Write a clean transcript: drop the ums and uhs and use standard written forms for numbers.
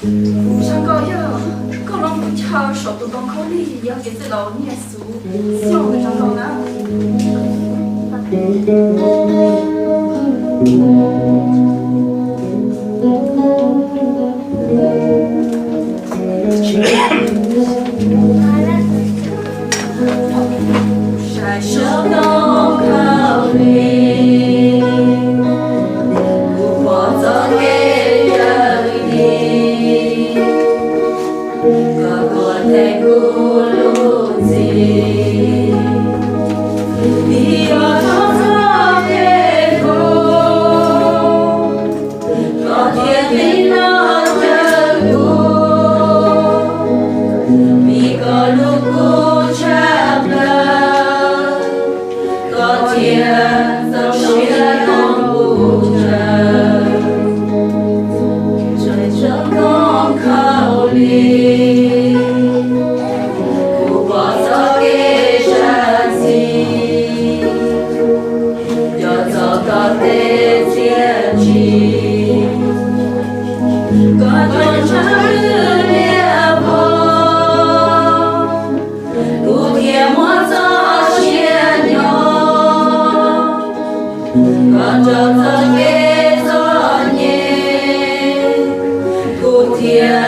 Chẳng có giờ con lòng cũng chờ sợ tụi con khó đi giờ cái sự đó nhẹ xuống xong rồi chẳng có nào Sai sớm đông khao đi Cuộc bỏ gió ghé rời đi Có còn thể cũ lúc gì Vì ở đó gió ghé cô Có thiên lý nó chờ cô Vì có lúc cô chạm lời Có thiên dòng xuyên không bù trời Trời chẳng con khao ly Cụ bỏ gió ghé tràn gì Cho gió có thể chia chi Có tròn trắng lưu lia bó Cụ kia mua gió chia nhỏ Có tròn gió ghé gió nhẹ Cụ thiên